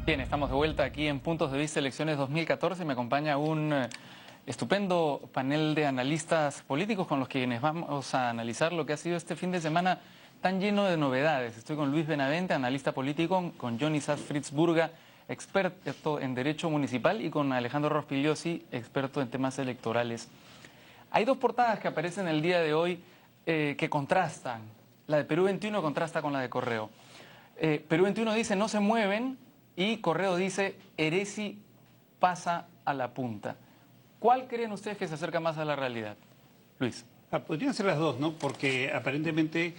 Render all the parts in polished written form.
Bien, estamos de vuelta aquí en Puntos de Vista Elecciones 2014. Me acompaña un estupendo panel de analistas políticos con los quienes vamos a analizar lo que ha sido este fin de semana tan lleno de novedades. Estoy con Luis Benavente, analista político, con Johnny Sass Fritzburga, experto en Derecho Municipal, y con Alejandro Rospigliosi, experto en temas electorales. Hay dos portadas que aparecen el día de hoy que contrastan. La de Perú 21 contrasta con la de Correo. Perú 21 dice no se mueven y Correo dice Heresi pasa a la punta. ¿Cuál creen ustedes que se acerca más a la realidad? Luis. Podrían ser las dos, ¿no? Porque aparentemente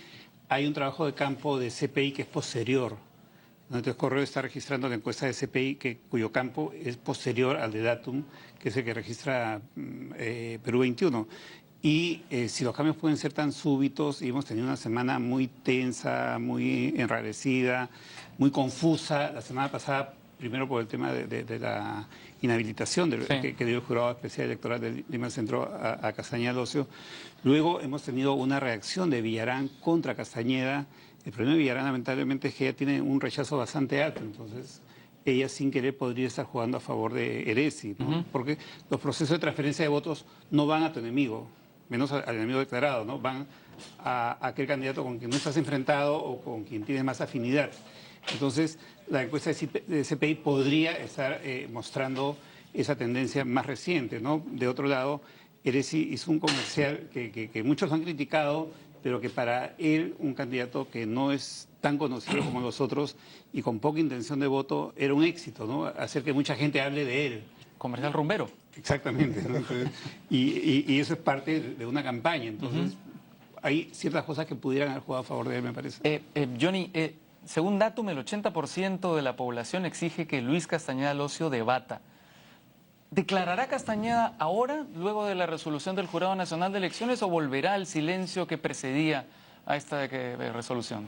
hay un trabajo de campo de CPI que es posterior. Entonces Correo está registrando la encuesta de CPI cuyo campo es posterior al de Datum, que es el que registra Perú 21. Y si los cambios pueden ser tan súbitos, y hemos tenido una semana muy tensa, muy enrarecida, muy confusa. La semana pasada, primero por el tema de la inhabilitación que dio el Jurado Especial Electoral de Lima Centro a Castañeda Locio. Luego hemos tenido una reacción de Villarán contra Castañeda. El problema de Villarán, lamentablemente, es que ella tiene un rechazo bastante alto, entonces ella sin querer podría estar jugando a favor de Heresi, ¿no? Porque los procesos de transferencia de votos no van a tu enemigo, menos al enemigo declarado, ¿no? Van a aquel candidato con quien no estás enfrentado o con quien tienes más afinidad. Entonces, la encuesta de CPI podría estar mostrando esa tendencia más reciente, ¿no? De otro lado, Heresi hizo un comercial que muchos han criticado, pero que para él, un candidato que no es tan conocido como los otros y con poca intención de voto, era un éxito, ¿no? Hacer que mucha gente hable de él. Comercial rumbero. Exactamente, ¿no? Entonces, y eso es parte de una campaña. Entonces, hay ciertas cosas que pudieran haber jugado a favor de él, me parece. Johnny, según Datum, el 80% de la población exige que Luis Castañeda Locio debata. ¿Declarará Castañeda ahora, luego de la resolución del Jurado Nacional de Elecciones, o volverá al silencio que precedía a esta resolución?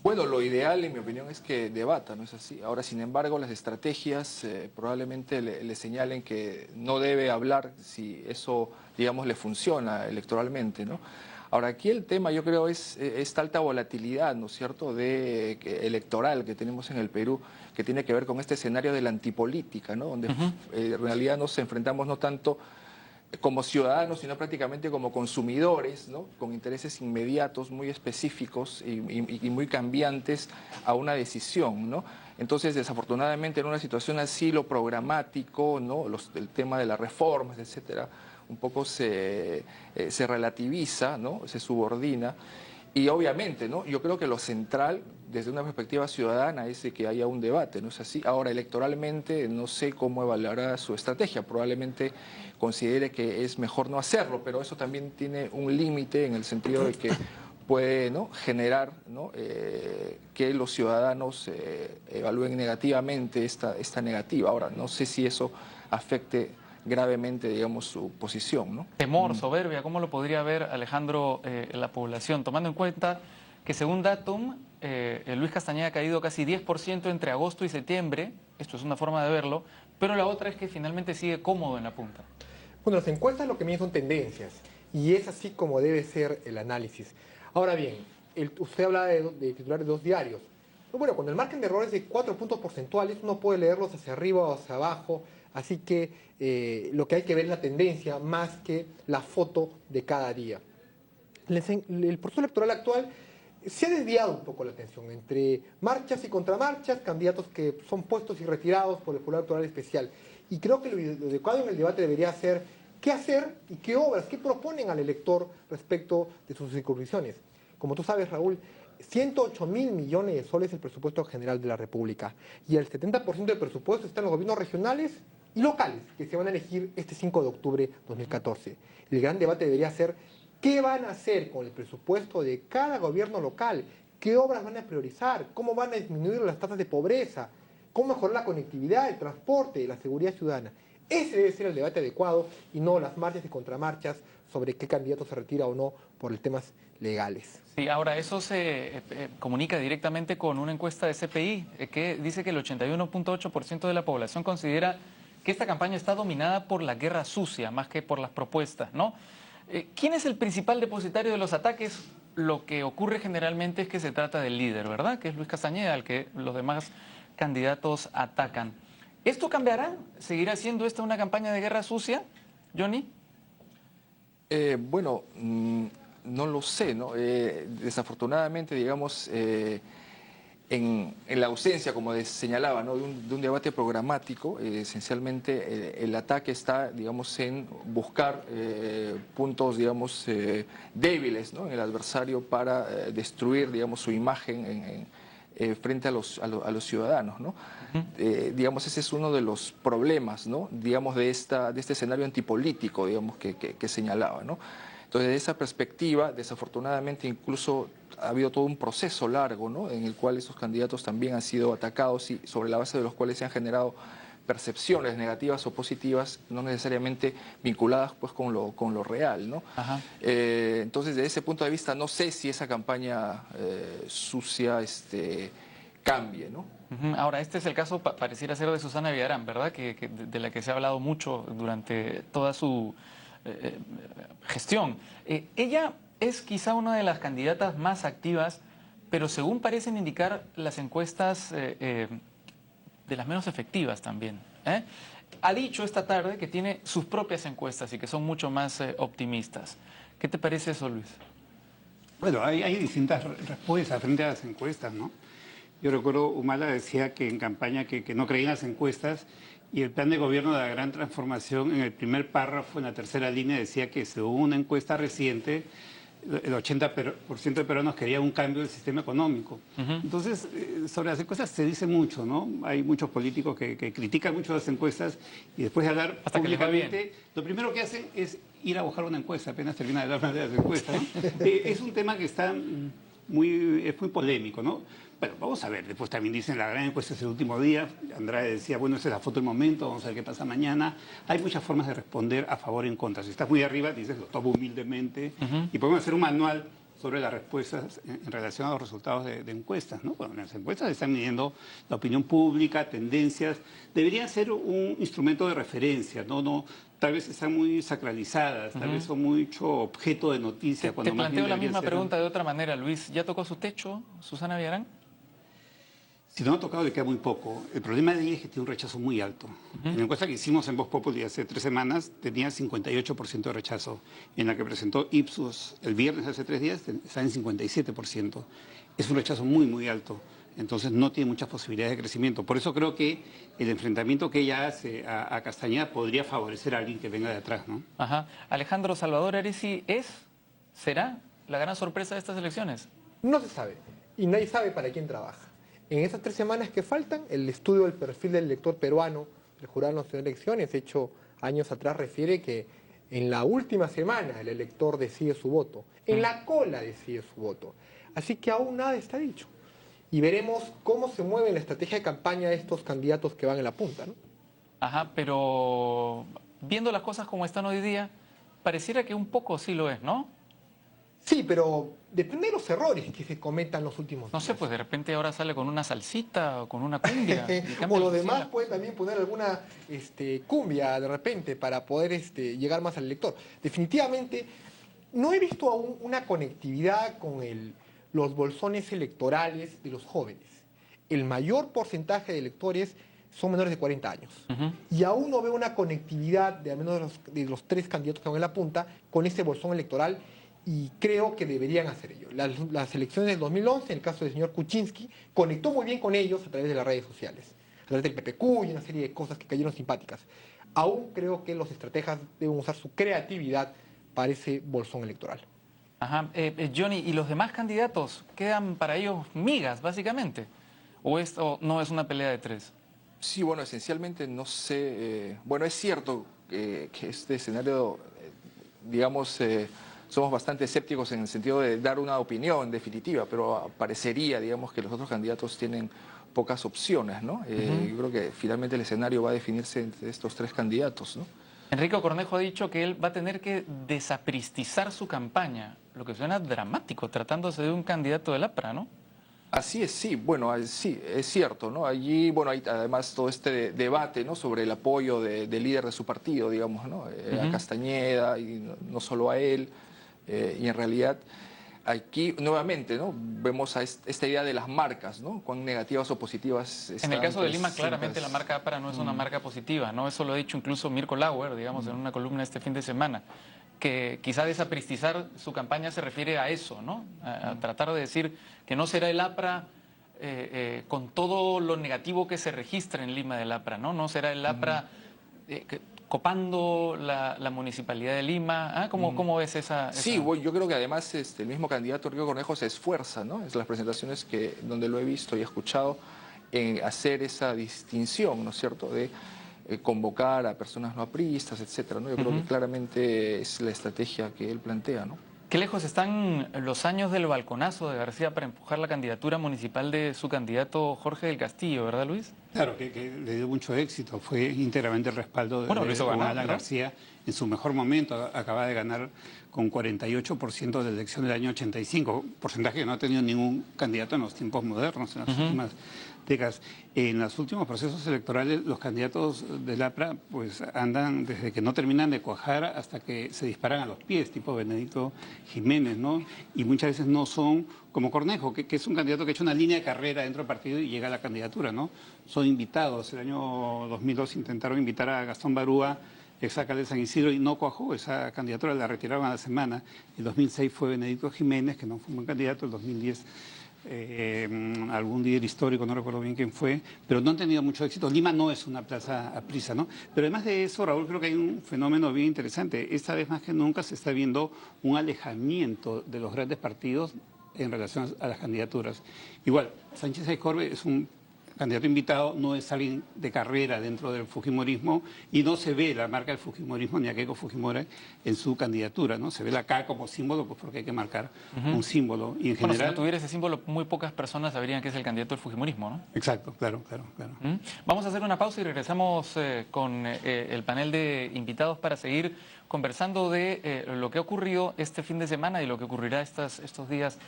Bueno, lo ideal, en mi opinión, es que debata, ¿no es así? Ahora, sin embargo, las estrategias probablemente le señalen que no debe hablar si eso, digamos, le funciona electoralmente, ¿no? Ahora, aquí el tema, yo creo, es esta alta volatilidad, ¿no es cierto?, electoral que tenemos en el Perú, que tiene que ver con este escenario de la antipolítica, ¿no?, donde en realidad nos enfrentamos no tanto como ciudadanos, sino prácticamente como consumidores, ¿no?, con intereses inmediatos, muy específicos y muy cambiantes a una decisión, ¿no? Entonces, desafortunadamente, en una situación así, lo programático, ¿no?, el tema de las reformas, etcétera, un poco se relativiza, ¿no?, se subordina. Y obviamente, ¿no?, yo creo que lo central, desde una perspectiva ciudadana, es de que haya un debate, ¿no es así? Ahora, electoralmente, no sé cómo evaluará su estrategia. Probablemente considere que es mejor no hacerlo, pero eso también tiene un límite en el sentido de que puede, ¿no?, generar, ¿no?, que los ciudadanos evalúen negativamente esta negativa. Ahora, no sé si eso afecte gravemente, digamos, su posición, ¿no? Temor, soberbia, ¿cómo lo podría ver, Alejandro, la población? Tomando en cuenta que según Datum, Luis Castañeda ha caído casi 10% entre agosto y septiembre, esto es una forma de verlo, pero la otra es que finalmente sigue cómodo en la punta. Bueno, las encuestas lo que miden son tendencias, y es así como debe ser el análisis. Ahora bien, usted habla de titulares de dos diarios. Pero bueno, cuando el margen de error es de 4 puntos porcentuales, uno puede leerlos hacia arriba o hacia abajo, así que lo que hay que ver es la tendencia más que la foto de cada día. El proceso electoral actual se ha desviado un poco la atención entre marchas y contramarchas, candidatos que son puestos y retirados por el Jurado Electoral Especial. Y creo que lo adecuado en el debate debería ser qué hacer y qué obras, qué proponen al elector respecto de sus circunscripciones. Como tú sabes, Raúl, 108.000 millones de soles es el presupuesto general de la República, y el 70% del presupuesto está en los gobiernos regionales y locales, que se van a elegir este 5 de octubre de 2014. El gran debate debería ser qué van a hacer con el presupuesto de cada gobierno local, qué obras van a priorizar, cómo van a disminuir las tasas de pobreza, cómo mejorar la conectividad, el transporte, la seguridad ciudadana. Ese debe ser el debate adecuado, y no las marchas y contramarchas sobre qué candidato se retira o no por los temas legales. Sí, ahora eso se comunica directamente con una encuesta de CPI que dice que el 81.8% de la población considera que esta campaña está dominada por la guerra sucia más que por las propuestas, ¿no? ¿Quién es el principal depositario de los ataques? Lo que ocurre generalmente es que se trata del líder, ¿verdad? Que es Luis Castañeda, al que los demás candidatos atacan. ¿Esto cambiará? ¿Seguirá siendo esta una campaña de guerra sucia, Johnny? Bueno, no lo sé, ¿no? Desafortunadamente, digamos, en la ausencia, como señalaba, ¿no? de un debate programático, esencialmente el ataque está, digamos, en buscar puntos, digamos, débiles, ¿no? en el adversario para destruir, digamos, su imagen frente a los ciudadanos, ¿no? Digamos, ese es uno de los problemas, ¿no? digamos, de este escenario antipolítico, digamos, que señalaba, ¿no? Entonces, desde esa perspectiva, desafortunadamente, incluso ha habido todo un proceso largo, ¿no? en el cual esos candidatos también han sido atacados y sobre la base de los cuales se han generado percepciones negativas o positivas, no necesariamente vinculadas pues con lo real, ¿no? Ajá. Entonces, desde ese punto de vista, no sé si esa campaña sucia cambie, ¿no? Ahora, este es el caso, pareciera ser de Susana Villarán, ¿verdad? De la que se ha hablado mucho durante toda su gestión. Ella es quizá una de las candidatas más activas, pero según parecen indicar las encuestas, de las menos efectivas también. Ha dicho esta tarde que tiene sus propias encuestas y que son mucho más optimistas. ¿Qué te parece eso, Luis? Bueno, hay distintas respuestas frente a las encuestas, ¿no? Yo recuerdo, Humala decía que en campaña que no creía en las encuestas y el plan de gobierno de la gran transformación en el primer párrafo, en la tercera línea, decía que según una encuesta reciente, el 80% de peruanos querían un cambio del sistema económico. Entonces, sobre las encuestas se dice mucho, ¿no? Hay muchos políticos que critican mucho las encuestas y después de hablar Hasta que les va bien. públicamente, lo primero que hacen es ir a buscar una encuesta, apenas termina de hablar de las encuestas, ¿no? Es un tema que está es muy polémico, ¿no? Bueno, vamos a ver, después también dicen la gran encuesta es el último día, Andrade decía, bueno, esa es la foto del momento, vamos a ver qué pasa mañana. Hay muchas formas de responder a favor y en contra. Si estás muy arriba, dices, lo tomo humildemente, y podemos hacer un manual sobre las respuestas en relación a los resultados de encuestas, ¿no? Bueno, las encuestas están midiendo la opinión pública, tendencias, deberían ser un instrumento de referencia, ¿no? Tal vez están muy sacralizadas, tal vez son mucho objeto de noticia. Te planteo la misma pregunta de otra manera, Luis. ¿Ya tocó su techo, Susana Villarán? Si no ha tocado, le queda muy poco. El problema de ella es que tiene un rechazo muy alto. En la encuesta que hicimos en Voz Populi hace 3 semanas, tenía 58% de rechazo. En la que presentó Ipsos el viernes hace 3 días, está en 57%. Es un rechazo muy, muy alto. Entonces no tiene muchas posibilidades de crecimiento. Por eso creo que el enfrentamiento que ella hace a Castañeda podría favorecer a alguien que venga de atrás, ¿no? Ajá. Alejandro Salvador Arisi, ¿será la gran sorpresa de estas elecciones? No se sabe y nadie sabe para quién trabaja. En esas 3 semanas que faltan, el estudio del perfil del elector peruano del Jurado Nacional de Elecciones, hecho años atrás, refiere que en la última semana el elector decide su voto, en la cola decide su voto. Así que aún nada está dicho. Y veremos cómo se mueve la estrategia de campaña de estos candidatos que van en la punta, ¿no? Ajá, pero viendo las cosas como están hoy día, pareciera que un poco sí lo es, ¿no? Sí, pero depende de los errores que se cometan los últimos No días. sé, pues de repente ahora sale con una salsita o con una cumbia. y cambia O los sí, demás pueden también poner alguna cumbia de repente para poder llegar más al lector. Definitivamente, no he visto aún una conectividad con los bolsones electorales de los jóvenes. El mayor porcentaje de electores son menores de 40 años. Y aún no veo una conectividad de al menos de los 3 candidatos que van en la punta con ese bolsón electoral y creo que deberían hacer ello. Las elecciones del 2011, en el caso del señor Kuczynski, conectó muy bien con ellos a través de las redes sociales, a través del PPQ y una serie de cosas que cayeron simpáticas. Aún creo que los estrategas deben usar su creatividad para ese bolsón electoral. Ajá. Johnny, ¿y los demás candidatos quedan para ellos migas, básicamente? ¿O esto no es una pelea de 3? Sí, bueno, esencialmente no sé. Bueno, es cierto que este escenario, digamos, somos bastante escépticos en el sentido de dar una opinión definitiva, pero parecería, digamos, que los otros candidatos tienen pocas opciones, ¿no? Yo creo que finalmente el escenario va a definirse entre estos 3 candidatos, ¿no? Enrique Cornejo ha dicho que él va a tener que desapristizar su campaña, lo que suena dramático, tratándose de un candidato del APRA, ¿no? Así es, sí, bueno, sí, es cierto, ¿no? Allí, bueno, hay además todo este debate, ¿no? Sobre el apoyo del líder de su partido, digamos, ¿no? A Castañeda y no solo a él, y en realidad aquí nuevamente, ¿no? Vemos a esta idea de las marcas, ¿no? Cuán negativas o positivas están. En el caso de Lima, presentes. claramente la marca APRA no es una marca positiva, ¿no? Eso lo ha dicho incluso Mirko Lauer, digamos, en una columna este fin de semana, que quizá desapristizar su campaña se refiere a eso, ¿no? A tratar de decir que no será el APRA con todo lo negativo que se registra en Lima del APRA, ¿no? No será el APRA copando la municipalidad de Lima. ¿Cómo ves esa? Sí, yo creo que además el mismo candidato Rigo Cornejo se esfuerza, ¿no? Es las presentaciones donde lo he visto y he escuchado en hacer esa distinción, ¿no es cierto?, de convocar a personas no apristas, etcétera, ¿no? Yo creo que claramente es la estrategia que él plantea, ¿no? ¿Qué lejos están los años del balconazo de García para empujar la candidatura municipal de su candidato Jorge del Castillo, ¿verdad, Luis? Claro, que le dio mucho éxito, fue íntegramente el respaldo de Alan García. En su mejor momento acaba de ganar con 48% de la elección del año 85, porcentaje que no ha tenido ningún candidato en los tiempos modernos, en las últimas décadas. En los últimos procesos electorales, los candidatos del APRA pues andan desde que no terminan de cuajar hasta que se disparan a los pies, tipo Benedicto Jiménez, ¿no? Y muchas veces no son como Cornejo, que es un candidato que ha hecho una línea de carrera dentro del partido y llega a la candidatura, ¿no? Son invitados. El año 2002 intentaron invitar a Gastón Barúa, exalcalde de San Isidro, y no cuajó. Esa candidatura la retiraron a la semana. El 2006 fue Benedicto Jiménez, que no fue un buen candidato. El 2010 algún líder histórico, no recuerdo bien quién fue, pero no han tenido mucho éxito. Lima no es una plaza aprisa, ¿no? Pero además de eso, Raúl, creo que hay un fenómeno bien interesante. Esta vez más que nunca se está viendo un alejamiento de los grandes partidos en relación a las candidaturas. Igual, Sánchez Aycorbe es un candidato invitado, no es alguien de carrera dentro del fujimorismo y no se ve la marca del fujimorismo ni a Keiko Fujimori en su candidatura, ¿no? Se ve la K como símbolo, pues porque hay que marcar un símbolo. Y en general, si no tuviera ese símbolo, muy pocas personas sabrían que es el candidato del fujimorismo, ¿no? Exacto, claro. Vamos a hacer una pausa y regresamos con el panel de invitados para seguir conversando de lo que ha ocurrido este fin de semana y lo que ocurrirá estos días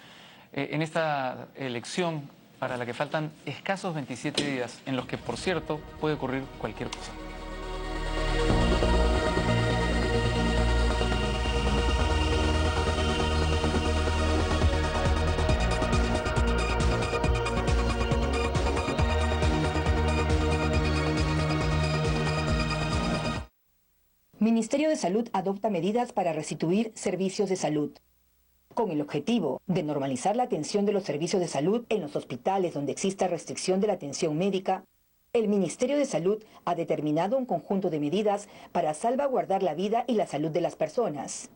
en esta elección para la que faltan escasos 27 días, en los que, por cierto, puede ocurrir cualquier cosa. Ministerio de Salud adopta medidas para restituir servicios de salud, con el objetivo de normalizar la atención de los servicios de salud en los hospitales donde exista restricción de la atención médica. El Ministerio de Salud ha determinado un conjunto de medidas para salvaguardar la vida y la salud de las personas.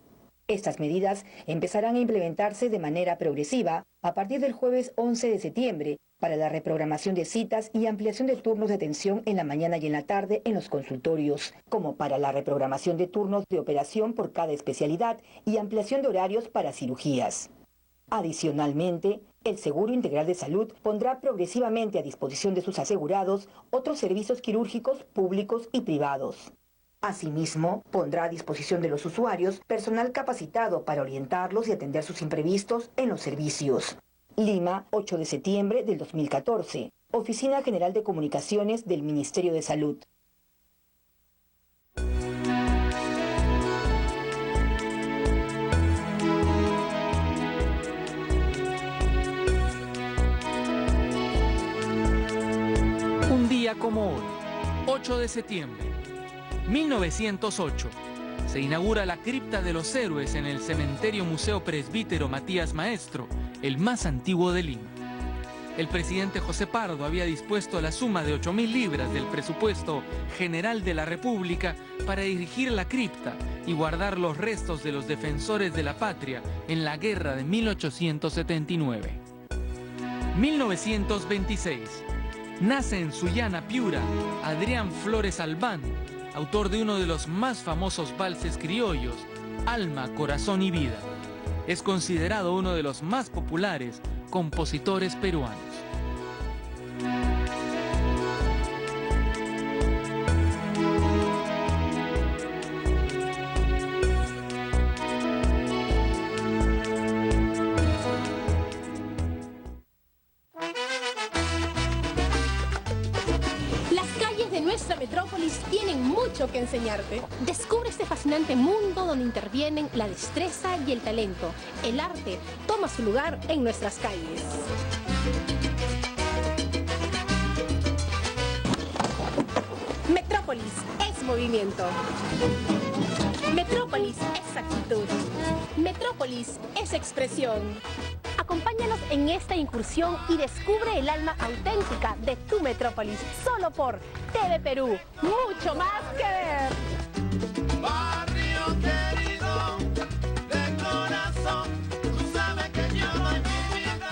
Estas medidas empezarán a implementarse de manera progresiva a partir del jueves 11 de septiembre para la reprogramación de citas y ampliación de turnos de atención en la mañana y en la tarde en los consultorios, como para la reprogramación de turnos de operación por cada especialidad y ampliación de horarios para cirugías. Adicionalmente, el Seguro Integral de Salud pondrá progresivamente a disposición de sus asegurados otros servicios quirúrgicos públicos y privados. Asimismo, pondrá a disposición de los usuarios personal capacitado para orientarlos y atender sus imprevistos en los servicios. Lima, 8 de septiembre del 2014. Oficina General de Comunicaciones del Ministerio de Salud. Un día como hoy, 8 de septiembre, 1908, se inaugura la Cripta de los Héroes en el Cementerio Museo Presbítero Matías Maestro, el más antiguo de Lima. El presidente José Pardo había dispuesto la suma de 8.000 libras del presupuesto general de la República para dirigir la cripta y guardar los restos de los defensores de la patria en la guerra de 1879. 1926. Nace en Sullana, Piura, Adrián Flores Albán, autor de uno de los más famosos valses criollos, Alma, Corazón y Vida. Es considerado uno de los más populares compositores peruanos. Nuestra metrópolis tienen mucho que enseñarte. Descubre este fascinante mundo donde intervienen la destreza y el talento, el arte. Toma toma su lugar en nuestras calles. Metrópolis es movimiento. Metrópolis es actitud. Metrópolis es expresión. Acompáñanos en esta incursión y descubre el alma auténtica de tu metrópolis, solo por TV Perú. Mucho más que ver. Barrio querido, de corazón, tú sabes que yo doy mi vida.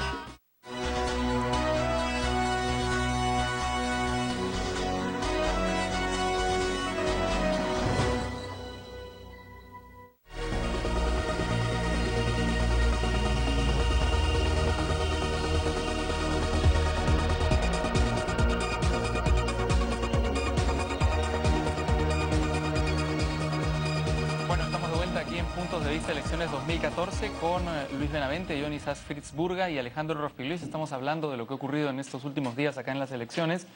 Bueno, estamos de vuelta aquí en Puntos de Vista Elecciones 2014 con Luis Benavente, Dionisas Fritzburga y Alejandro Rospigliosi. Estamos hablando de lo que ha ocurrido en estos últimos días acá en las elecciones.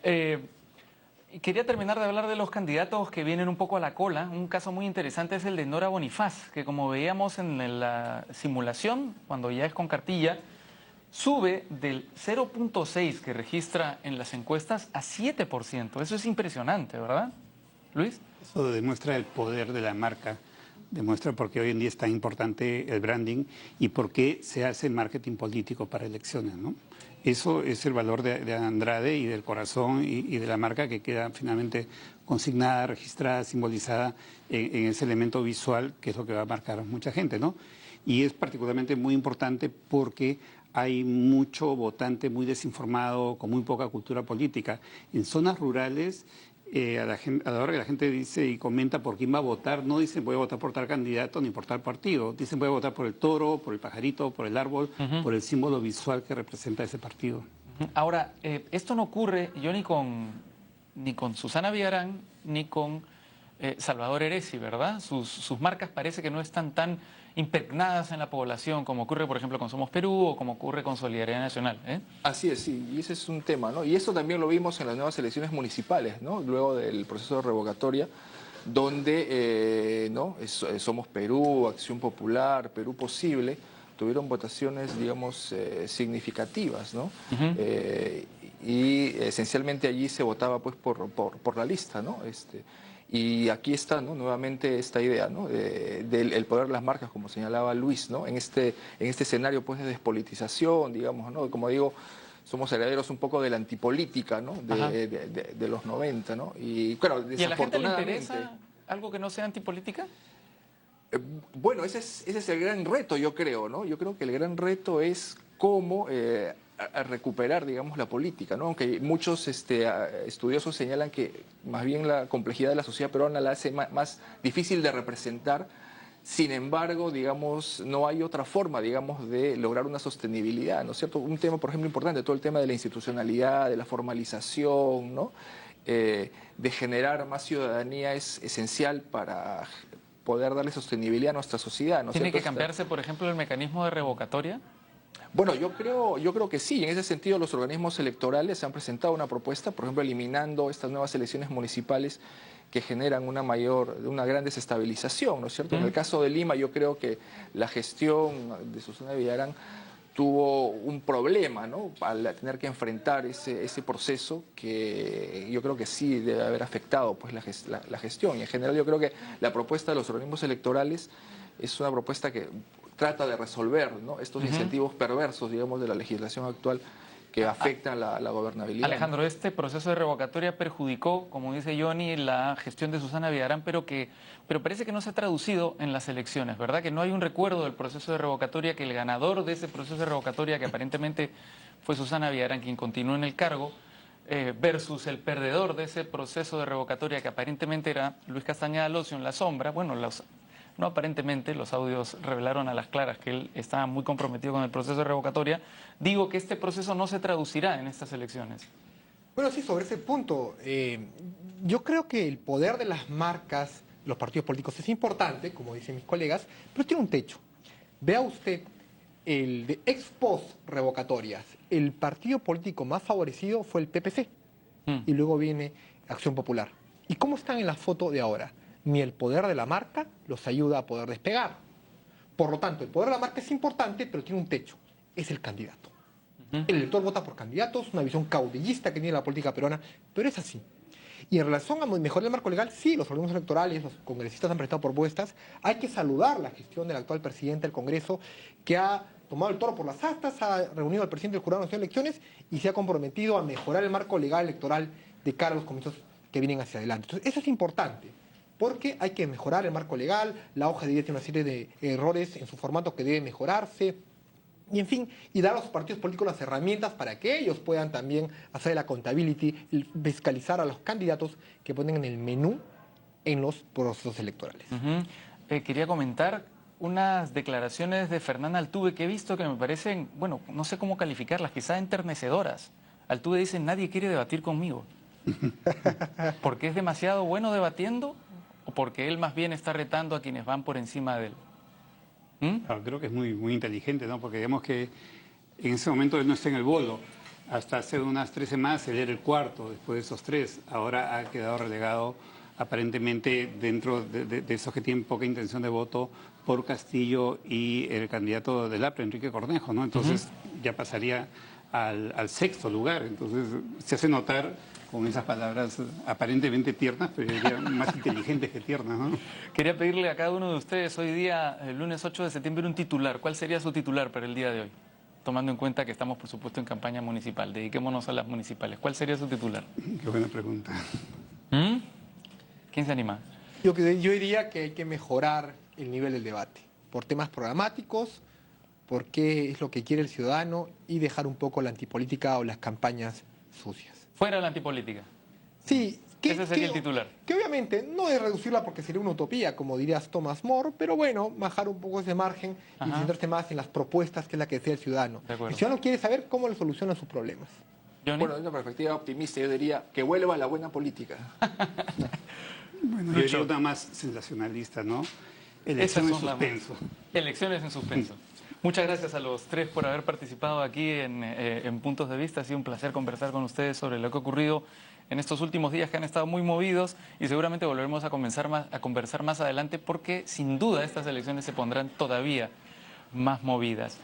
Quería terminar de hablar de los candidatos que vienen un poco a la cola. Un caso muy interesante es el de Nora Bonifaz, que como veíamos en la simulación, cuando ya es con cartilla, sube del 0.6 que registra en las encuestas a 7%. Eso es impresionante, ¿verdad, Luis? Eso demuestra el poder de la marca, demuestra por qué hoy en día es tan importante el branding y por qué se hace el marketing político para elecciones, ¿no? Eso es el valor de Andrade y del corazón y de la marca que queda finalmente consignada, registrada, simbolizada en ese elemento visual que es lo que va a marcar a mucha gente, ¿no? Y es particularmente muy importante porque hay mucho votante muy desinformado, con muy poca cultura política. En zonas rurales, a la hora que la gente dice y comenta por quién va a votar, no dicen voy a votar por tal candidato ni por tal partido. Dicen voy a votar por el toro, por el pajarito, por el árbol, por el símbolo visual que representa ese partido. Ahora, esto no ocurre yo ni con Susana Villarán ni con Salvador Heresi, ¿verdad? Sus marcas parece que no están tan impregnadas en la población como ocurre, por ejemplo, con Somos Perú o como ocurre con Solidaridad Nacional, ¿eh? Así es, sí, y ese es un tema, ¿no? Y eso también lo vimos en las nuevas elecciones municipales, ¿no? Luego del proceso de revocatoria, donde Somos Perú, Acción Popular, Perú Posible, tuvieron votaciones, digamos, significativas, ¿no? Y esencialmente allí se votaba pues por la lista, ¿no? Y aquí está, ¿no?, nuevamente esta idea, ¿no?, del poder de las marcas, como señalaba Luis, ¿no?, en este escenario pues de despolitización, digamos, ¿no? Como digo, somos herederos un poco de la antipolítica, ¿no?, de los 90, ¿no? Y claro, ¿Y a la gente le desafortunadamente... interesa algo que no sea antipolítica? Bueno, ese es el gran reto, yo creo, ¿no? Yo creo que el gran reto es cómo a recuperar, digamos, la política, ¿no? Aunque muchos estudiosos señalan que más bien la complejidad de la sociedad peruana la hace más difícil de representar. Sin embargo, digamos, no hay otra forma, digamos, de lograr una sostenibilidad, ¿no es cierto? Un tema, por ejemplo, importante, todo el tema de la institucionalidad, de la formalización, ¿no? De generar más ciudadanía es esencial para poder darle sostenibilidad a nuestra sociedad, ¿no es ¿Tiene cierto? que cambiarse, por ejemplo, el mecanismo de revocatoria? Bueno, yo creo que sí. En ese sentido, los organismos electorales han presentado una propuesta, por ejemplo, eliminando estas nuevas elecciones municipales que generan una gran desestabilización, ¿no es cierto? En el caso de Lima, yo creo que la gestión de Susana Villarán tuvo un problema, ¿no?, al tener que enfrentar ese proceso que yo creo que sí debe haber afectado pues, la gestión. Y en general yo creo que la propuesta de los organismos electorales es una propuesta que trata de resolver, ¿no?, estos incentivos perversos, digamos, de la legislación actual que afectan la gobernabilidad. Alejandro, este proceso de revocatoria perjudicó, como dice Johnny, la gestión de Susana Villarán, pero parece que no se ha traducido en las elecciones, ¿verdad? Que no hay un recuerdo del proceso de revocatoria, que el ganador de ese proceso de revocatoria, que aparentemente fue Susana Villarán, quien continúa en el cargo, versus el perdedor de ese proceso de revocatoria, que aparentemente era Luis Castañeda Locio en la sombra. Bueno, no aparentemente, los audios revelaron a las claras que él estaba muy comprometido con el proceso de revocatoria. Digo que este proceso no se traducirá en estas elecciones. Bueno, sí, sobre ese punto, yo creo que el poder de las marcas, los partidos políticos, es importante, como dicen mis colegas, pero tiene un techo. Vea usted, el de ex post revocatorias, el partido político más favorecido fue el PPC, y luego viene Acción Popular. ¿Y cómo están en la foto de ahora? Ni el poder de la marca los ayuda a poder despegar. Por lo tanto, el poder de la marca es importante, pero tiene un techo, es el candidato. El elector vota por candidatos, una visión caudillista que tiene la política peruana, pero es así. Y en relación a mejorar el marco legal, sí, los organismos electorales, los congresistas han presentado propuestas. Hay que saludar la gestión del actual presidente del Congreso, que ha tomado el toro por las astas, ha reunido al presidente del Jurado Nacional de Elecciones y se ha comprometido a mejorar el marco legal electoral de cara a los comicios que vienen hacia adelante. Entonces, eso es importante, porque hay que mejorar el marco legal, la hoja de vida tiene una serie de errores en su formato que debe mejorarse, y en fin, y dar a los partidos políticos las herramientas para que ellos puedan también hacer la accountability, fiscalizar a los candidatos que ponen en el menú en los procesos electorales. Quería comentar unas declaraciones de Fernanda Altuve que he visto que me parecen, bueno, no sé cómo calificarlas, quizás enternecedoras. Altuve dice, nadie quiere debatir conmigo. ¿Porque es demasiado bueno debatiendo o porque él más bien está retando a quienes van por encima de él? Creo que es muy inteligente, ¿no? Porque digamos que en ese momento él no está en el bolo. Hasta hace unas 3 semanas él era el cuarto después de esos 3. Ahora ha quedado relegado aparentemente dentro de esos que tienen poca intención de voto por Castillo y el candidato del APRE, Enrique Cornejo, ¿no? Entonces ya pasaría al 6º lugar. Entonces se hace notar con esas palabras aparentemente tiernas, pero yo diría más inteligentes que tiernas, ¿no? Quería pedirle a cada uno de ustedes hoy día, el lunes 8 de septiembre, un titular. ¿Cuál sería su titular para el día de hoy? Tomando en cuenta que estamos, por supuesto, en campaña municipal. Dediquémonos a las municipales. ¿Cuál sería su titular? Qué buena pregunta. ¿Quién se anima? Yo diría que hay que mejorar el nivel del debate, por temas programáticos, por qué es lo que quiere el ciudadano y dejar un poco la antipolítica o las campañas sucias. Fuera la antipolítica. Sí. Ese sería el titular. Que obviamente no es reducirla porque sería una utopía, como dirías Thomas More, pero bueno, bajar un poco ese margen y centrarse más en las propuestas que es la que desea el ciudadano. El ciudadano quiere saber cómo le solucionan sus problemas. ¿Johnny? Bueno, desde una perspectiva optimista, yo diría que vuelva la buena política. Bueno, yo diría una más sensacionalista, ¿no? Elecciones en suspenso. Elecciones en suspenso. Muchas gracias a los 3 por haber participado aquí en Puntos de Vista. Ha sido un placer conversar con ustedes sobre lo que ha ocurrido en estos últimos días que han estado muy movidos y seguramente volveremos a conversar más adelante porque sin duda estas elecciones se pondrán todavía más movidas.